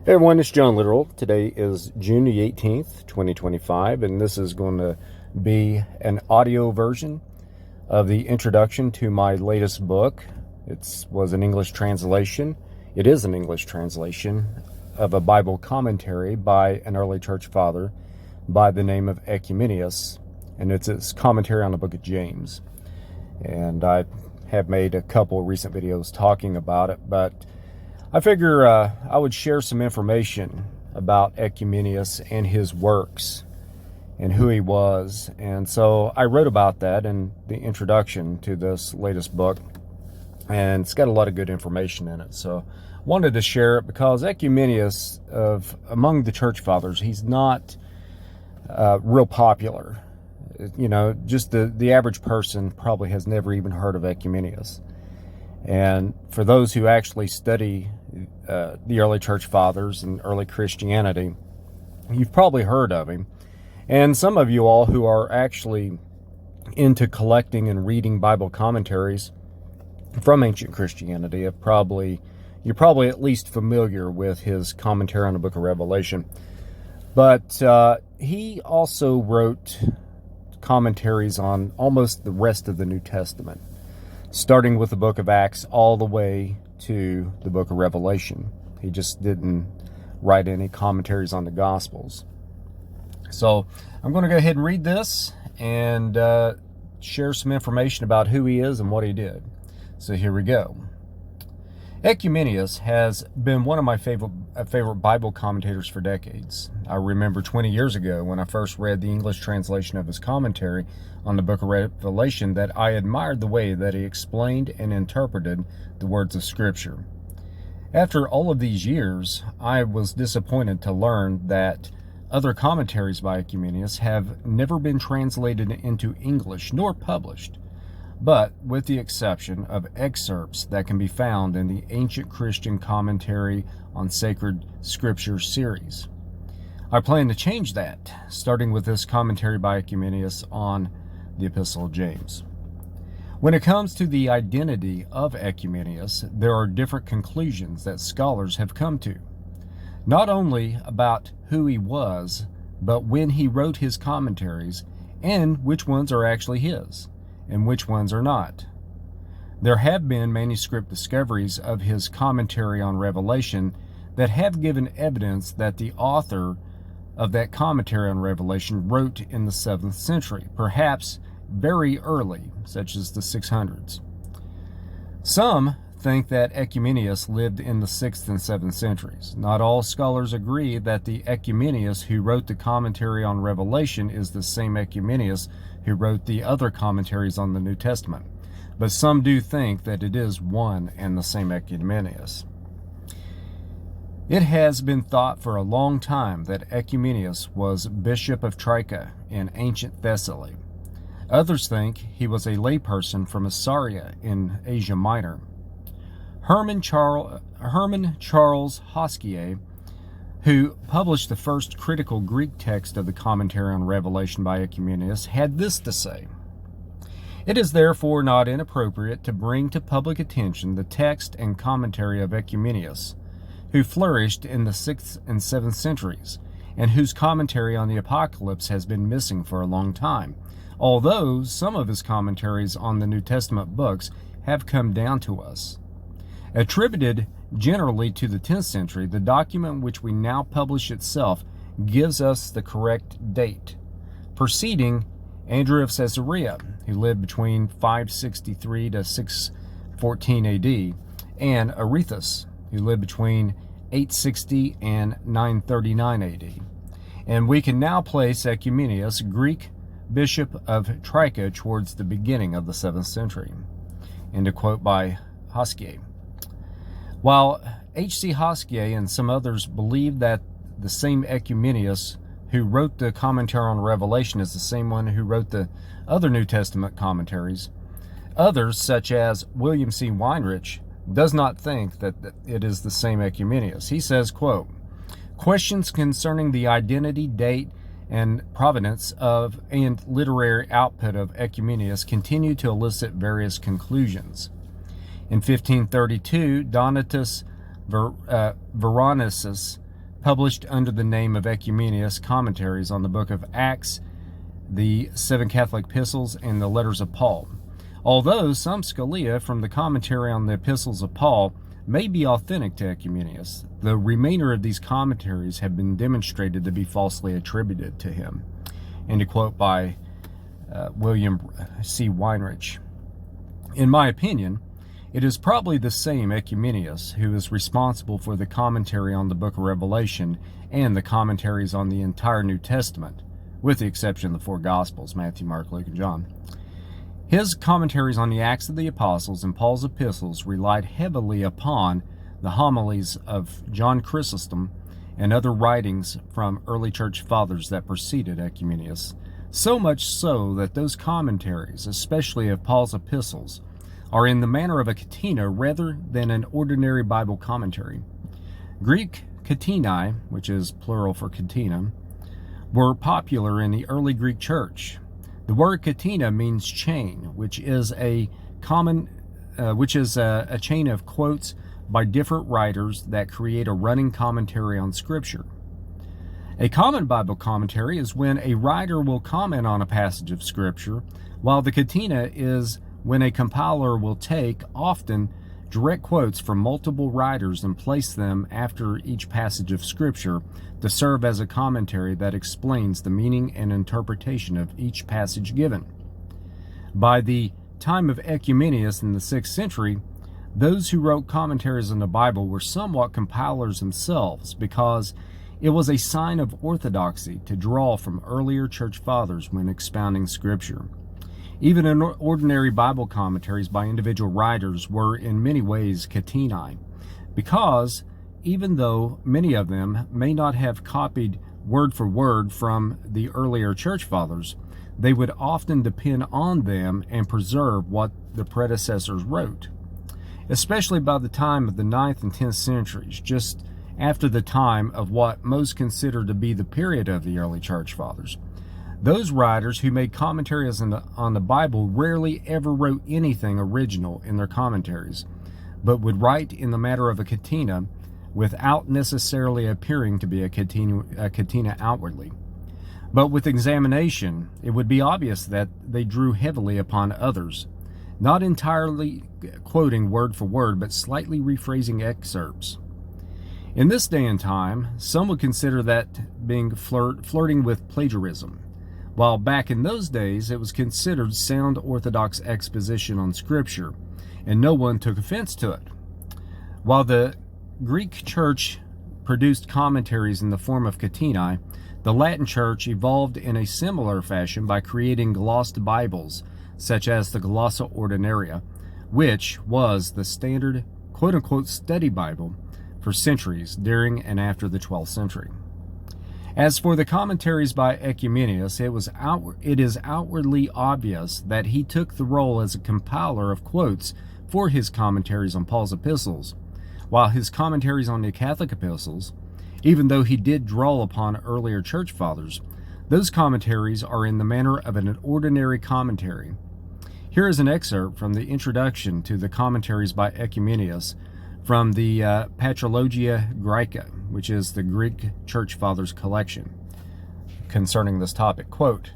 Hey everyone, it's John Literal. Today is June the 18th, 2025, and this is going to be an audio version of the introduction to my latest book. It was an English translation. It is an English translation of a Bible commentary by an early church father by the name of Oecumenius, and it's his commentary on the book of James. And I have made a couple recent videos talking about it, but I figure I would share some information about Oecumenius and his works and who he was. And so I wrote about that in the introduction to this latest book, and it's got a lot of good information in it. So I wanted to share it because Oecumenius, among the church fathers, he's not real popular. You know, just the average person probably has never even heard of Oecumenius. And for those who actually study the early church fathers and early Christianity, you've probably heard of him. And some of you all who are actually into collecting and reading Bible commentaries from ancient Christianity you're probably at least familiar with his commentary on the book of Revelation. But he also wrote commentaries on almost the rest of the New Testament, starting with the book of Acts all the way to the book of Revelation. He just didn't write any commentaries on the Gospels. So I'm going to go ahead and read this and share some information about who he is and what he did. So here we go. Oecumenius has been one of my favorite Bible commentators for decades. I remember 20 years ago when I first read the English translation of his commentary on the book of Revelation that I admired the way that he explained and interpreted the words of Scripture. After all of these years, I was disappointed to learn that other commentaries by Oecumenius have never been translated into English nor published, but with the exception of excerpts that can be found in the Ancient Christian Commentary on Sacred Scripture series. I plan to change that, starting with this commentary by Oecumenius on the Epistle of James. When it comes to the identity of Oecumenius, there are different conclusions that scholars have come to, not only about who he was, but when he wrote his commentaries and which ones are actually his and which ones are not. There have been manuscript discoveries of his commentary on Revelation that have given evidence that the author of that commentary on Revelation wrote in the 7th century, perhaps very early, such as the 600s. Some think that Oecumenius lived in the 6th and 7th centuries. Not all scholars agree that the Oecumenius who wrote the commentary on Revelation is the same Oecumenius who wrote the other commentaries on the New Testament, but some do think that it is one and the same Oecumenius. It has been thought for a long time that Oecumenius was Bishop of Tryca in ancient Thessaly. Others think he was a layperson from Assyria in Asia Minor. Herman Charles Hosquier, who published the first critical Greek text of the commentary on Revelation by Oecumenius, had this to say: "It is therefore not inappropriate to bring to public attention the text and commentary of Oecumenius, who flourished in the 6th and 7th centuries, and whose commentary on the Apocalypse has been missing for a long time, although some of his commentaries on the New Testament books have come down to us. Attributed generally to the 10th century, the document which we now publish itself gives us the correct date, preceding Andrew of Caesarea, who lived between 563 to 614 AD, and Arethusa, who lived between 860 and 939 AD. And we can now place Oecumenius, Greek bishop of Tryca, towards the beginning of the 7th century." End of quote by Hosquier. While H.C. Hosquier and some others believe that the same Oecumenius who wrote the commentary on Revelation is the same one who wrote the other New Testament commentaries, others, such as William C. Weinrich, does not think that it is the same Oecumenius. He says, quote, "Questions concerning the identity, date, and provenance of and literary output of Oecumenius continue to elicit various conclusions. In 1532, Donatus Veronicus published under the name of Oecumenius commentaries on the book of Acts, the 7 Catholic epistles, and the letters of Paul. Although some scholia from the commentary on the epistles of Paul may be authentic to Oecumenius, the remainder of these commentaries have been demonstrated to be falsely attributed to him. And a quote by William C. Weinrich. In my opinion, it is probably the same Oecumenius who is responsible for the commentary on the book of Revelation and the commentaries on the entire New Testament, with the exception of the 4 Gospels, Matthew, Mark, Luke, and John. His commentaries on the Acts of the Apostles and Paul's epistles relied heavily upon the homilies of John Chrysostom and other writings from early church fathers that preceded Oecumenius, so much so that those commentaries, especially of Paul's epistles, are in the manner of a catena rather than an ordinary Bible commentary. Greek catenae, which is plural for catena, were popular in the early Greek church. The word catena means chain, which is a chain of quotes by different writers that create a running commentary on Scripture. A common Bible commentary is when a writer will comment on a passage of Scripture, while the catena is when a compiler will take, often, direct quotes from multiple writers and place them after each passage of Scripture to serve as a commentary that explains the meaning and interpretation of each passage given. By the time of Oecumenius in the 6th century, those who wrote commentaries on the Bible were somewhat compilers themselves, because it was a sign of orthodoxy to draw from earlier church fathers when expounding Scripture. Even ordinary Bible commentaries by individual writers were in many ways catenae, because even though many of them may not have copied word for word from the earlier church fathers, they would often depend on them and preserve what the predecessors wrote. Especially by the time of the 9th and 10th centuries, just after the time of what most consider to be the period of the early church fathers. Those writers who made commentaries on the Bible rarely ever wrote anything original in their commentaries, but would write in the matter of a catena without necessarily appearing to be a catena outwardly. But with examination, it would be obvious that they drew heavily upon others, not entirely quoting word for word, but slightly rephrasing excerpts. In this day and time, some would consider that being flirting with plagiarism, while back in those days it was considered sound orthodox exposition on Scripture, and no one took offense to it. While the Greek church produced commentaries in the form of catenae, the Latin church evolved in a similar fashion by creating glossed Bibles, such as the Glossa Ordinaria, which was the standard quote-unquote study Bible for centuries during and after the 12th century. As for the commentaries by Oecumenius, it is outwardly obvious that he took the role as a compiler of quotes for his commentaries on Paul's epistles, while his commentaries on the Catholic epistles, even though he did draw upon earlier church fathers, those commentaries are in the manner of an ordinary commentary. Here is an excerpt from the introduction to the commentaries by Oecumenius from the Patrologia Graeca, which is the Greek Church Fathers collection, concerning this topic. Quote,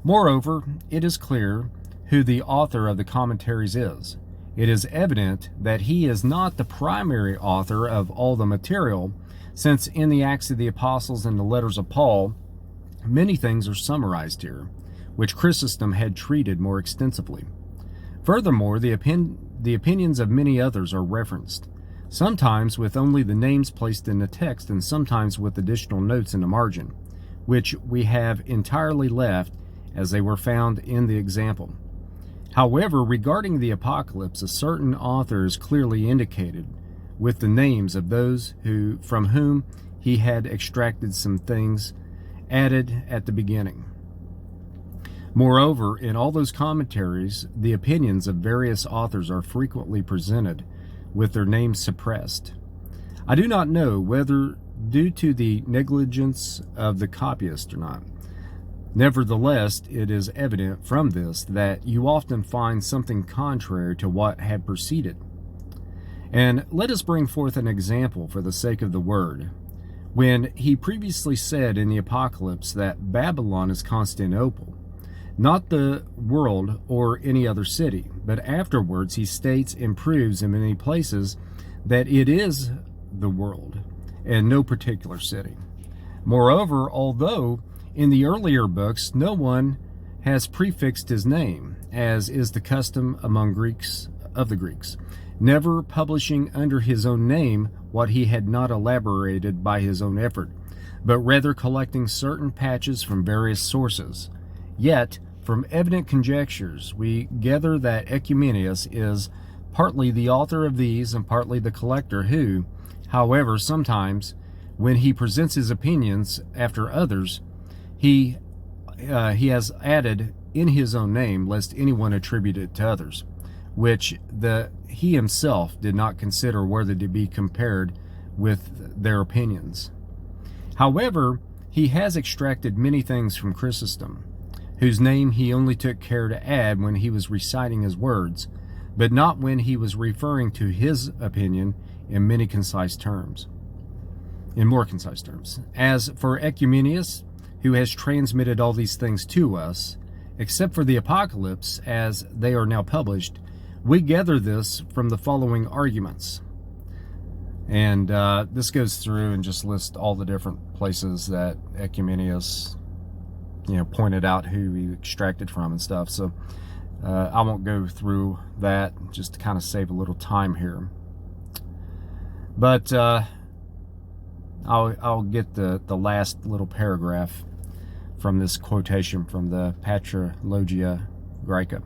"Moreover, it is clear who the author of the commentaries is. It is evident that he is not the primary author of all the material, since in the Acts of the Apostles and the letters of Paul, many things are summarized here, which Chrysostom had treated more extensively. Furthermore, the opinions of many others are referenced, sometimes with only the names placed in the text and sometimes with additional notes in the margin, which we have entirely left as they were found in the example. However, regarding the Apocalypse, a certain author is clearly indicated, with the names of those from whom he had extracted some things added at the beginning. Moreover, in all those commentaries, the opinions of various authors are frequently presented, with their names suppressed. I do not know whether due to the negligence of the copyist or not. Nevertheless, it is evident from this that you often find something contrary to what had preceded. And let us bring forth an example for the sake of the word. when he previously said in the Apocalypse that Babylon is Constantinople, not the world or any other city, but afterwards he states and proves in many places that it is the world and no particular city. Moreover, although in the earlier books no one has prefixed his name, as is the custom among Greeks of the Greeks, never publishing under his own name what he had not elaborated by his own effort, but rather collecting certain patches from various sources. Yet, from evident conjectures, we gather that Oecumenius is partly the author of these and partly the collector who, however, sometimes, when he presents his opinions after others, he has added in his own name, lest anyone attribute it to others, which he himself did not consider worthy to be compared with their opinions. However, he has extracted many things from Chrysostom, whose name he only took care to add when he was reciting his words, but not when he was referring to his opinion in more concise terms. As for Oecumenius, who has transmitted all these things to us, except for the Apocalypse, as they are now published, we gather this from the following arguments. And this goes through and just lists all the different places that Oecumenius, pointed out who he extracted from and stuff. So I won't go through that, just to kind of save a little time here. But I'll get the last little paragraph from this quotation from the Patrologia Graeca.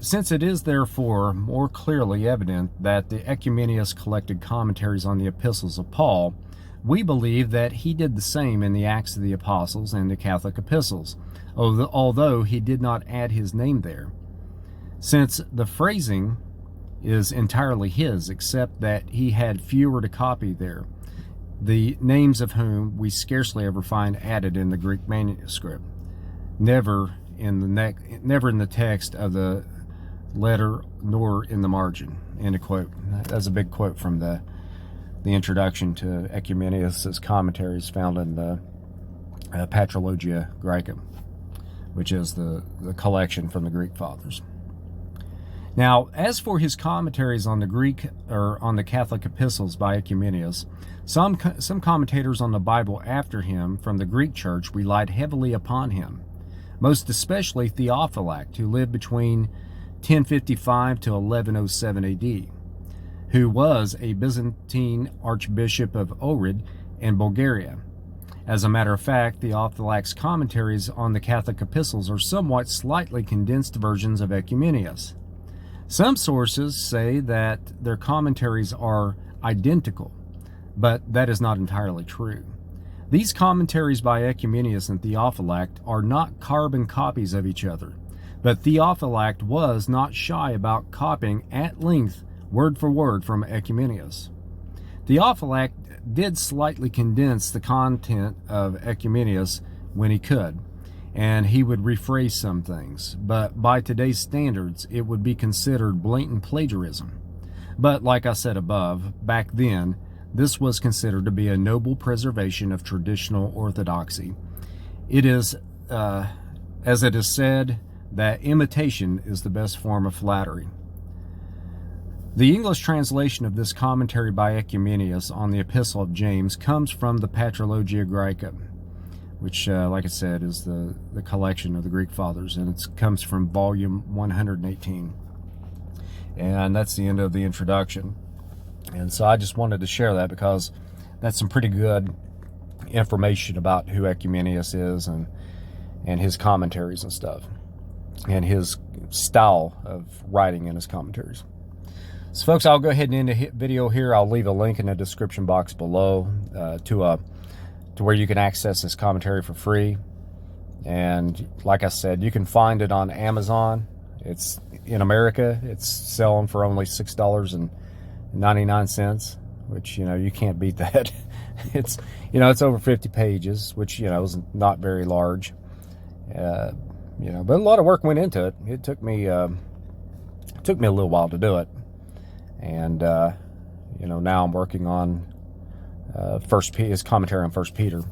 Since it is therefore more clearly evident that the Oecumenius collected commentaries on the epistles of Paul, we believe that he did the same in the Acts of the Apostles and the Catholic epistles, although he did not add his name there, since the phrasing is entirely his, except that he had fewer to copy there, the names of whom we scarcely ever find added in the Greek manuscript, never in the text of the letter nor in the margin. End of quote. That's a big quote from the introduction to Oecumenius' commentaries found in the Patrologia Graeca, which is the collection from the Greek fathers. Now, as for his commentaries on the Catholic epistles by Oecumenius, some commentators on the Bible after him from the Greek Church relied heavily upon him, most especially Theophylact, who lived between 1055 to 1107 AD, who was a Byzantine archbishop of Ohrid in Bulgaria. As a matter of fact, Theophylact's commentaries on the Catholic epistles are somewhat slightly condensed versions of Oecumenius. Some sources say that their commentaries are identical, but that is not entirely true. These commentaries by Oecumenius and Theophylact are not carbon copies of each other, but Theophylact was not shy about copying at length, word for word, from Oecumenius. Theophylact did slightly condense the content of Oecumenius when he could, and he would rephrase some things, but by today's standards, it would be considered blatant plagiarism. But like I said above, back then, this was considered to be a noble preservation of traditional orthodoxy. It is, as it is said, that imitation is the best form of flattery. The English translation of this commentary by Oecumenius on the Epistle of James comes from the Patrologia Graeca, which, like I said, is the collection of the Greek Fathers, and it comes from volume 118. And that's the end of the introduction. And so I just wanted to share that because that's some pretty good information about who Oecumenius is and his commentaries and stuff, and his style of writing in his commentaries. So folks, I'll go ahead and end the video here. I'll leave a link in the description box below to where you can access this commentary for free. And like I said, you can find it on Amazon. It's in America. It's selling for only $6.99, which, you can't beat that. It's, it's over 50 pages, which, is not very large. But a lot of work went into it. It took me a little while to do it. And, now I'm working on his commentary on First Peter,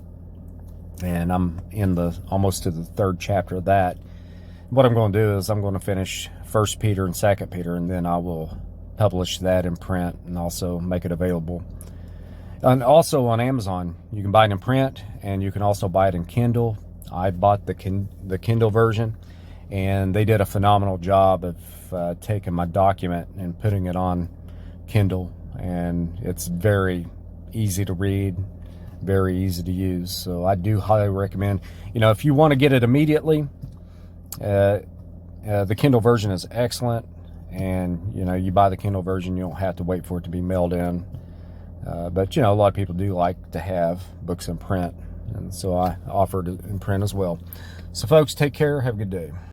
and I'm in almost to the third chapter of that. What I'm going to do is I'm going to finish First Peter and Second Peter, and then I will publish that in print and also make it available. And also on Amazon, you can buy it in print, and you can also buy it in Kindle. I bought the Kindle version, and they did a phenomenal job of taking my document and putting it on Kindle, and it's very easy to read, very easy to use. So I do highly recommend, if you want to get it immediately, the Kindle version is excellent, and you buy the Kindle version, you don't have to wait for it to be mailed in. But a lot of people do like to have books in print, and so I offer it in print as well. So folks, take care, have a good day.